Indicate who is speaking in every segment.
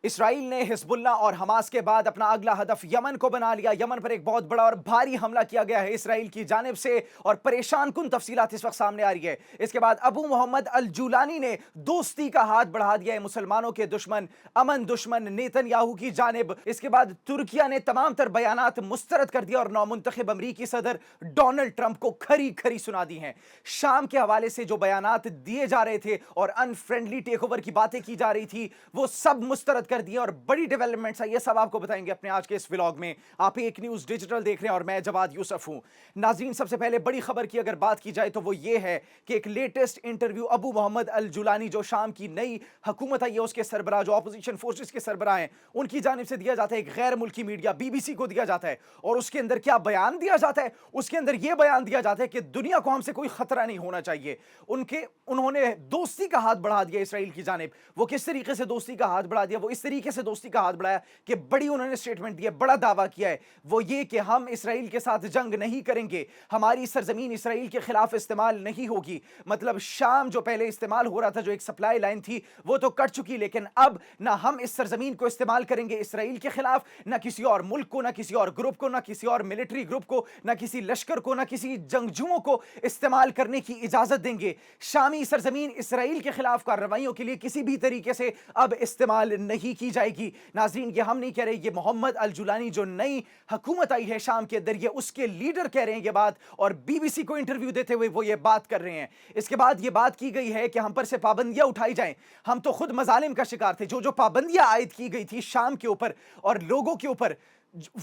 Speaker 1: اسرائیل نے حزب اللہ اور حماس کے بعد اپنا اگلا ہدف یمن کو بنا لیا۔ یمن پر ایک بہت بڑا اور بھاری حملہ کیا گیا ہے اسرائیل کی جانب سے، اور پریشان کن تفصیلات اس وقت سامنے آ رہی ہے۔ اس کے بعد ابو محمد الجولانی نے دوستی کا ہاتھ بڑھا دیا ہے مسلمانوں کے دشمن، امن دشمن نیتن یاہو کی جانب۔ اس کے بعد ترکیہ نے تمام تر بیانات مسترد کر دیا اور نومنتخب امریکی صدر ڈونلڈ ٹرمپ کو کھری کھری سنا دی ہیں۔ شام کے حوالے سے جو بیانات دیے جا رہے تھے اور ان فرینڈلی ٹیک اوور کی باتیں کی جا رہی تھی، وہ سب مسترد کر دیے، اور بڑی ڈیولپمنٹس ہیں، یہ سب آپ کو بتائیں گے اپنے آج کے اس ولاگ میں۔ آپ ایک نیوز ڈیجیٹل دیکھ رہے ہیں اور میں جواد یوسف ہوں۔ ناظرین، سب سے پہلے بڑی خبر کی اگر بات کی جائے تو وہ یہ ہے کہ ایک لیٹسٹ انٹرویو ابو محمد الجولانی جو شام کی نئی حکومت ہے، اس کے سربراہ جو اپوزیشن فورسز کے سربراہ ہیں، ان کی جانب سے دیا جاتا ہے، ایک غیر ملکی میڈیا BBC کو دیا جاتا ہے، اور اس کے اندر کیا بیان دیا جاتا ہے؟ اس کے اندر یہ بیان دیا جاتا ہے کہ دنیا کو ہم سے کوئی خطرہ نہیں ہونا چاہیے۔ انہوں نے دوستی کا ہاتھ بڑھا دیا اسرائیل کی جانب۔ وہ کس طریقے سے دوستی کا ہاتھ بڑھا دیا؟ وہ اس طریقے سے دوستی کا ہاتھ بڑھایا کہ بڑی انہوں نے سٹیٹمنٹ دی ہے، بڑا دعویٰ کیا ہے، وہ یہ کہ ہم اسرائیل کے ساتھ جنگ نہیں کریں گے، ہماری سرزمین اسرائیل کے خلاف استعمال نہیں ہوگی۔ مطلب شام جو پہلے استعمال ہو رہا تھا، جو ایک سپلائی لائن تھی، وہ تو کٹ چکی، لیکن اب نہ ہم اس سرزمین کو استعمال کریں گے اسرائیل کے خلاف، نہ کسی اور ملک کو، نہ کسی اور گروپ کو، نہ کسی اور ملٹری گروپ کو، نہ کسی لشکر کو، نہ کسی جنگجوؤں کو استعمال کرنے کی اجازت دیں گے۔ شامی سرزمین اسرائیل کے خلاف کارروائیوں کے لیے کسی بھی طریقے سے اب استعمال نہیں کی جائے گی۔ ناظرین، یہ ہم نہیں کہہ رہے، یہ محمد الجولانی جو نئی حکومت آئی ہے شام کے اندر، یہ اس کے لیڈر کہہ رہے ہیں یہ بات، اور BBC کو انٹرویو دیتے ہوئے وہ یہ بات کر رہے ہیں۔ اس کے بعد یہ بات کی گئی ہے کہ ہم پر سے پابندیاں اٹھائی جائیں، ہم تو خود مظالم کا شکار تھے۔ جو پابندیاں عائد کی گئی تھی شام کے اوپر اور لوگوں کے اوپر،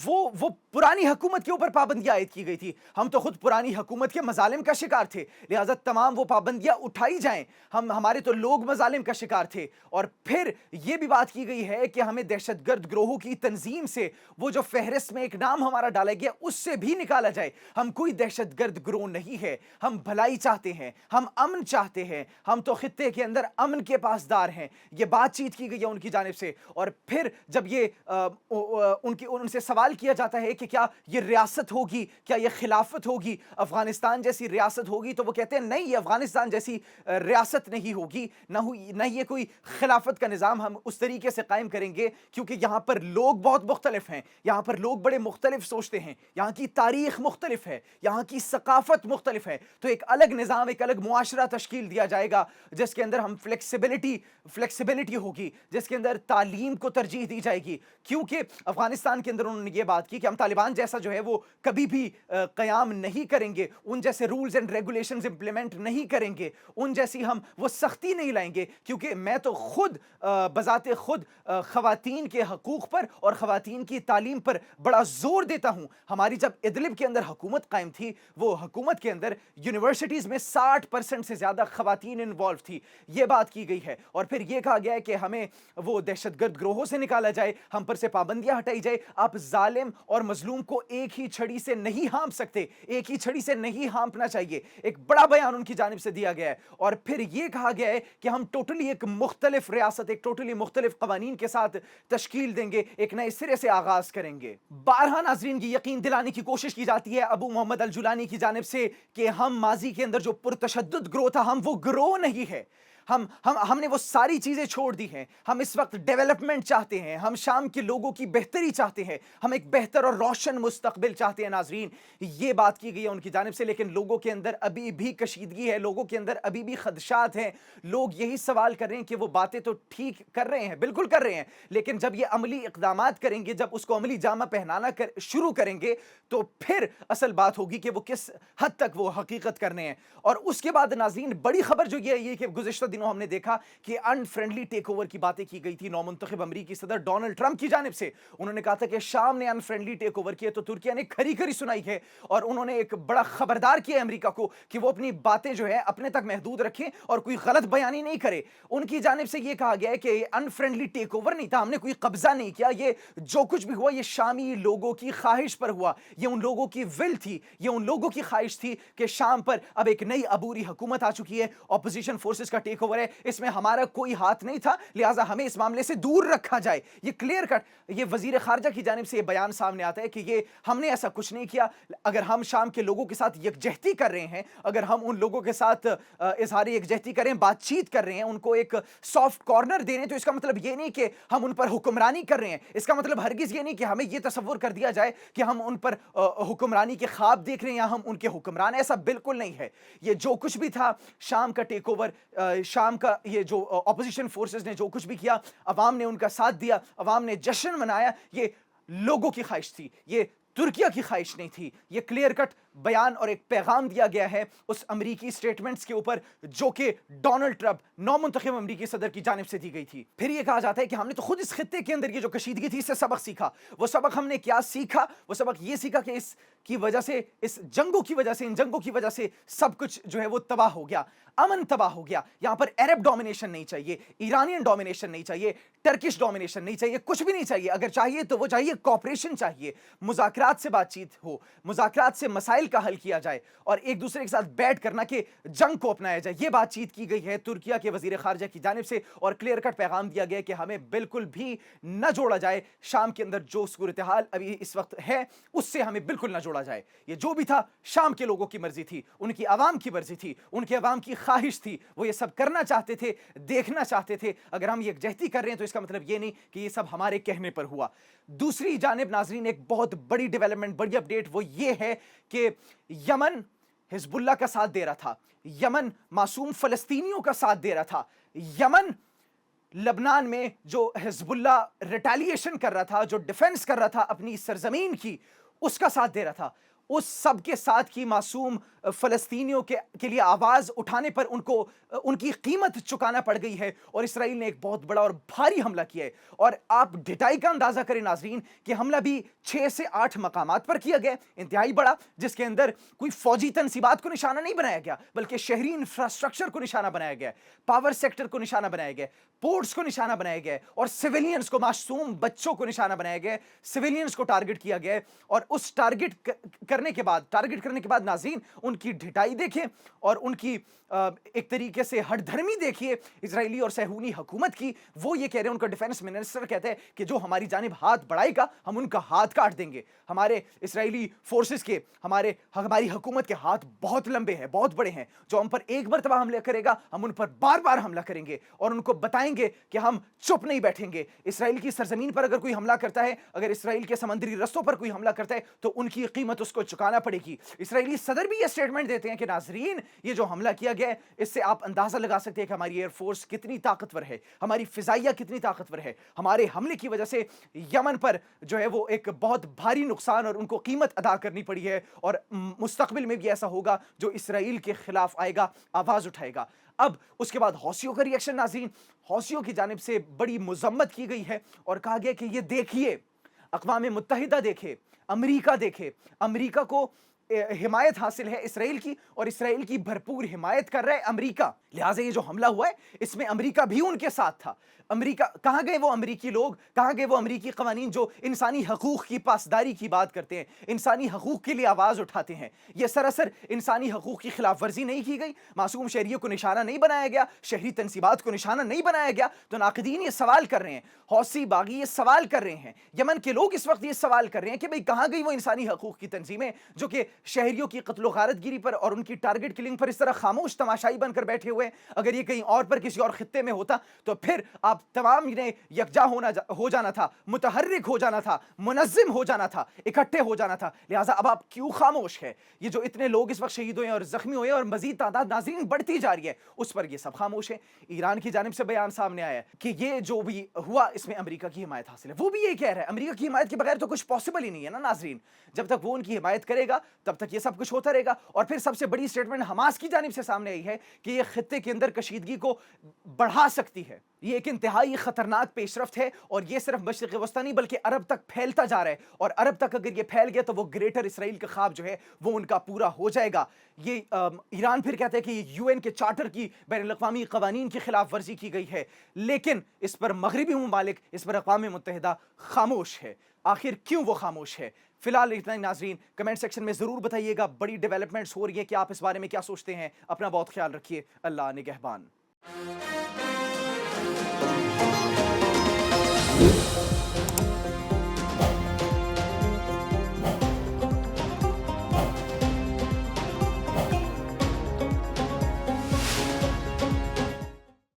Speaker 1: وہ پرانی حکومت کے اوپر پابندیاں عائد کی گئی تھی، ہم تو خود پرانی حکومت کے مظالم کا شکار تھے، لہٰذا تمام وہ پابندیاں اٹھائی جائیں، ہمارے تو لوگ مظالم کا شکار تھے۔ اور پھر یہ بھی بات کی گئی ہے کہ ہمیں دہشت گرد گروہوں کی تنظیم سے وہ جو فہرست میں ایک نام ہمارا ڈالا گیا اس سے بھی نکالا جائے۔ ہم کوئی دہشت گرد گروہ نہیں ہے، ہم بھلائی چاہتے ہیں، ہم امن چاہتے ہیں، ہم تو خطے کے اندر امن کے پاسدار ہیں۔ یہ بات چیت کی گئی ہے ان کی جانب سے۔ اور پھر جب یہ ان سے سوال کیا جاتا ہے کہ کیا یہ ریاست ہوگی، کیا یہ خلافت ہوگی، افغانستان جیسی ریاست ہوگی، تو وہ کہتے ہیں نہیں، یہ افغانستان جیسی ریاست نہیں ہوگی، نہ یہ کوئی خلافت کا نظام ہم اس طریقے سے قائم کریں گے، کیونکہ یہاں پر لوگ بہت مختلف ہیں، یہاں پر لوگ بڑے مختلف سوچتے ہیں، یہاں کی تاریخ مختلف ہے، یہاں کی ثقافت مختلف ہے، تو ایک الگ نظام، ایک الگ معاشرہ تشکیل دیا جائے گا جس کے اندر ہم فلیکسیبلٹی ہوگی، جس کے اندر تعلیم کو ترجیح دی جائے گی۔ کیونکہ افغانستان کے اندر انہوں نے یہ بات کی کہ ہم طالبان جیسا جو ہے وہ کبھی بھی قیام نہیں کریں گے، ان جیسے رولز اینڈ ریگولیشنز امپلیمنٹ نہیں کریں گے، ان جیسی ہم وہ سختی نہیں لائیں گے، کیونکہ میں تو خود بذات خود خواتین کے حقوق پر اور خواتین کی تعلیم پر بڑا زور دیتا ہوں۔ ہماری جب ادلب کے اندر حکومت قائم تھی، وہ حکومت کے اندر یونیورسٹیز میں 60% سے زیادہ خواتین انوالو تھی، یہ بات کی گئی ہے۔ اور پھر یہ کہا گیا ہے کہ ہمیں وہ دہشت گرد گروہوں سے نکالا جائے، ہم پر سے پابندیاں ہٹائی جائے۔ آپ ظالم اور مظلوم کو ایک ہی چھڑی سے نہیں ہانپ سکتے، ایک ہی چھڑی سے نہیں ہانپنا چاہیے، ایک بڑا بیان ان کی جانب سے دیا گیا ہے۔ اور پھر یہ کہا گیا ہے کہ ہم ٹوٹلی ایک مختلف ریاست، ایک ٹوٹلی مختلف قوانین کے ساتھ تشکیل دیں گے، ایک نئے سرے سے آغاز کریں گے۔ بارہا ناظرین، کی یقین دلانے کی کوشش کی جاتی ہے ابو محمد الجولانی کی جانب سے کہ ہم ماضی کے اندر جو پرتشدد گروہ تھا، ہم وہ گروہ نہیں ہے، ہم نے وہ ساری چیزیں چھوڑ دی ہیں، ہم اس وقت ڈیولپمنٹ چاہتے ہیں، ہم شام کے لوگوں کی بہتری چاہتے ہیں، ہم ایک بہتر اور روشن مستقبل چاہتے ہیں۔ ناظرین، یہ بات کی گئی ہے ان کی جانب سے، لیکن لوگوں کے اندر ابھی بھی کشیدگی ہے، لوگوں کے اندر ابھی بھی خدشات ہیں۔ لوگ یہی سوال کر رہے ہیں کہ وہ باتیں تو ٹھیک کر رہے ہیں، بالکل کر رہے ہیں، لیکن جب یہ عملی اقدامات کریں گے، جب اس کو عملی جامہ پہنانا شروع کریں گے، تو پھر اصل بات ہوگی کہ وہ کس حد تک وہ حقیقت کرنے ہیں۔ اور اس کے بعد ناظرین، بڑی خبر جو یہ ہے کہ گزشتہ دنوں ہم نے دیکھا کہ ان فرینڈلی ٹیک اوور کی باتیں کی گئی تھی نومنتخب امریکی صدر ڈونلڈ ٹرمپ کی جانب سے۔ انہوں نے کہا تھا کہ شام نے ان فرینڈلی ٹیک اوور کیا، تو ترکیہ نے کھری کھری سنائی ہے، اور انہوں نے ایک بڑا خبردار کیا امریکہ کو کہ وہ اپنی باتیں جو ہے اپنے تک محدود رکھیں اور کوئی غلط بیانی نہیں کرے۔ ان کی جانب سے یہ کہا گیا ہے کہ ان فرینڈلی ٹیک اوور نہیں تھا، ہم نے کوئی قبضہ نہیں کیا، یہ جو کچھ بھی ہوا یہ شامی لوگوں کی خواہش پر ہوا، یہ ان لوگوں کی ول تھی، یہ ان لوگوں کی خواہش تھی کہ شام پر اب ایک نئی عبوری حکومت آ چکی ہے، اپوزیشن فورسز کا ٹیک टेक ओवर है, इसमें हमारा कोई हाथ नहीं था, लिहाजा हमें इस मामले से दूर रखा जाए। ये क्लियर कट ये वजीर खारजा की जानिब से ये बयान सामने आता है कि ये हमने ऐसा कुछ नहीं किया। अगर हम शाम के लोगों के साथ यकजहती कर रहे हैं, अगर हम उन लोगों के साथ इजहार यकजहती करें, बातचीत कर रहे हैं, उनको एक सॉफ्ट कॉर्नर दे रहे हैं, तो इसका मतलब ये नहीं कि हम उन पर हुक्मरानी कर रहे हैं। इसका मतलब हरगिज ये नहीं कि हमें ये तसव्वुर कर दिया जाए कि हम उन पर हुक्मरानी के ख्वाब देख रहे हैं या हम उनके हुक्मरान, ऐसा बिल्कुल नहीं है। ये जो कुछ भी था शाम का टेक ओवर, शाम का ये जो ऑपोजिशन फोर्सेस ने जो कुछ भी किया, अवाम ने उनका साथ दिया, अवाम ने जश्न मनाया, ये लोगों की ख्वाहिश थी, ये तुर्किया की ख्वाहिश नहीं थी। ये क्लियर कट बयान और एक पैगाम दिया गया है उस अमरीकी स्टेटमेंट्स के ऊपर जो कि डोनाल्ड ट्रंप नौमुंतखब अमरीकी सदर की जानिब से दी गई थी। फिर ये कहा जाता है कि हमने तो खुद इस खित्ते के अंदर ये जो कशीदगी थी इससे सबक सीखा। वो सबक हमने क्या सीखा? वो सबक ये सीखा कि इसकी वजह से, इस जंगों की वजह से, इन जंगों की वजह से सब कुछ जो है वो तबाह हो गया, अमन तबाह हो गया। यहां पर अरब डोमिनेशन नहीं चाहिए, ईरानियन डोमिनेशन नहीं चाहिए, टर्किश डोमिनेशन नहीं चाहिए, कुछ भी नहीं चाहिए। अगर चाहिए तो वो चाहिए कॉपरेशन चाहिए, मुज़ाकरात से बातचीत हो, मुज़ाकरात से मसाइल का हल किया जाए और एक दूसरे के साथ बैठ करना कि जंग को अपनाया जाए। ये बातचीत की गई है तुर्किया के वजीर खारजा की जानिब से और क्लियर कट पैगाम दिया गया कि हमें बिल्कुल भी न जोड़ा जाए। शाम के अंदर जो सूरत-ए-हाल अभी इस वक्त है उससे हमें बिल्कुल न जोड़ा जाए। ये जो भी था शाम के लोगों की मर्जी थी, उनकी आवाम की मर्जी थी, उनके आवाम की ख्वाहिश थी, वो ये सब करना चाहते थे, देखना चाहते थे। अगर हम यकजहती कर रहे हैं तो इसका मतलब ये नहीं कि ये सब हमारे कहने पर हुआ। दूसरी जानिब नाजरीन एक बहुत बड़ी डेवलपमेंट, बड़ी अपडेट वो ये है कि यमन हिजबुल्लाह का साथ दे रहा था, यमन मासूम फलस्तीनियों का साथ दे रहा था, यमन लबनान में जो हिजबुल्लाह रिटेलिएशन कर रहा था, जो डिफेंस कर रहा था अपनी सरजमीन की, उसका साथ दे रहा था। उस सब के साथ की मासूम फलस्तीनियों के लिए आवाज़ उठाने पर उनको उनकी कीमत चुकाना पड़ गई है और इसराइल ने एक बहुत बड़ा और भारी हमला किया है। और आप ढिठाई का अंदाज़ा करें नाजरीन कि हमला भी 6 से 8 मकामात पर किया गया, इंतहाई बड़ा, जिसके अंदर कोई फौजी तनसीबात को निशाना नहीं बनाया गया बल्कि शहरी इंफ्रास्ट्रक्चर को निशाना बनाया गया, पावर सेक्टर को निशाना बनाया गया, पोर्ट्स को निशाना बनाया गया और सिविलियंस को, मासूम बच्चों को निशाना बनाया गया, सिविलियंस को टारगेट किया गया। और उस टारगेट करने के बाद नाज़रीन उनकी ढिठाई देखें और उनकी एक तरीके से हठधर्मी देखिए इजरायली और सहूनी हुकूमत की। वो ये कह रहे हैं, उनका डिफेंस मिनिस्टर कहते हैं कि जो हमारी जानिब हाथ बढ़ाएगा हम उनका हाथ काट देंगे। हमारे इजरायली फोर्सेस के, हमारी हुकूमत के हाथ बहुत लंबे हैं, बहुत बड़े हैं। जो हम पर एक मरतबा हमला करेगा हम उन पर बार बार हमला करेंगे और उनको बताएंगे कि हम चुप नहीं बैठेंगे। इसराइल की सरजमीन पर अगर कोई हमला करता है, अगर इसराइल के समंदरी रस्तों पर कोई हमला करता है तो उनकी कीमत उसको चुकाना पड़ेगी। इसराइली सदर भी ये स्टेटमेंट देते हैं कि नाजरीन ये जो हमला किया गया है इससे आप अंदाजा लगा सकते हैं कि हमारी एयरफोर्स कितनी ताकतवर है, हमारी फिजाइया कितनी ताकतवर है। हमारे हमले की वजह से यमन पर जो है वो एक बहुत भारी नुकसान और उनको कीमत अदा करनी पड़ी है और मुस्तकबिल में भी ऐसा होगा जो इसराइल के खिलाफ आएगा, आवाज उठाएगा। अब उसके बाद हौसियों का रिएक्शन नाज़रीन, हौसियों की जानिब से बड़ी मुज़म्मत की गई है और कहा गया कि ये देखिए, अक़वाम मुत्तहिदा देखे, अमेरिका देखे, अमेरिका को हिमायत हासिल है इसराइल की और इसराइल की भरपूर हिमायत कर रहा है अमेरिका। लिहाजा ये जो हमला हुआ है इसमें अमेरिका भी उनके साथ था। अमेरिका, कहाँ गए वो अमेरिकी लोग, कहाँ गए वो अमेरिकी कवानीन जो इंसानी हकूक़ की पासदारी की बात करते हैं, इंसानी हकूक़ के लिए आवाज़ उठाते हैं। ये सरासर इंसानी हकूक़ की खिलाफ वर्जी नहीं की गई, मासूम शहरियों को निशाना नहीं बनाया गया, शहरी तनसीबात को निशाना नहीं बनाया गया। तो नाक़दीन ये सवाल कर रहे हैं, हौसी बागी ये सवाल कर रहे हैं, यमन के लोग इस वक्त ये सवाल कर रहे हैं कि भाई कहाँ गई वो इंसानी हकूक़ की तंजीमें जो कि शहरियों की कत्ल गारतगिरी पर और उनकी टारगेट किलिंग पर इस तरह खामोश तमाशाई बनकर बैठे हुए। अगर ये कहीं और पर किसी और खित्ते में होता तो फिर आप तमाम ने यकजा हो जाना था, मुतहर्रिक हो जाना था, मुनज़्ज़िम हो जाना था, इकट्ठे हो जाना था। लिहाजा अब आप क्यों खामोश है? ये जो इतने लोग इस वक्त शहीद हुए और जख्मी हुए और मजीद तादाद नाज़रीन बढ़ती जा रही है, उस पर ये सब खामोश है। ईरान की जानिब से बयान सामने आया है कि ये जो भी हुआ इसमें अमेरिका की हिमायत हासिल है। वो भी ये कह रहा है अमेरिका की हिमायत के बगैर तो कुछ पॉसिबल ही नहीं है ना नाज़रीन। जब तक वो उनकी हिमायत करेगा तब तक ये सब कुछ होता रहेगा। और फिर सबसे बड़ी स्टेटमेंट हमास की जानिब से सामने आई है कि ये खित्ते के अंदर कशीदगी को बढ़ा सकती है। ये एक इंतहाई खतरनाक पेशरफ्त है और ये सिर्फ मशरिक़ वस्ता नहीं बल्कि अरब तक फैलता जा रहा है। और अरब तक अगर ये फैल गया तो वो ग्रेटर इसराइल का ख्वाब जो है वो उनका पूरा हो जाएगा। ये ईरान फिर कहता है कि यूएन के चार्टर की बैनुल-अक़वामी क़वानीन की खिलाफ वर्जी की गई है, लेकिन इस पर मगरिबी ममालिक, इस पर अक़वाम मुत्तहिदा खामोश है। आखिर क्यों वो खामोश है? फिलहाल इतना ही नाज़रीन, कमेंट सेक्शन में ज़रूर बताइएगा बड़ी डेवलपमेंट्स हो रही है कि आप इस बारे में क्या सोचते हैं। अपना बहुत ख्याल रखिए। अल्लाह निगहबान।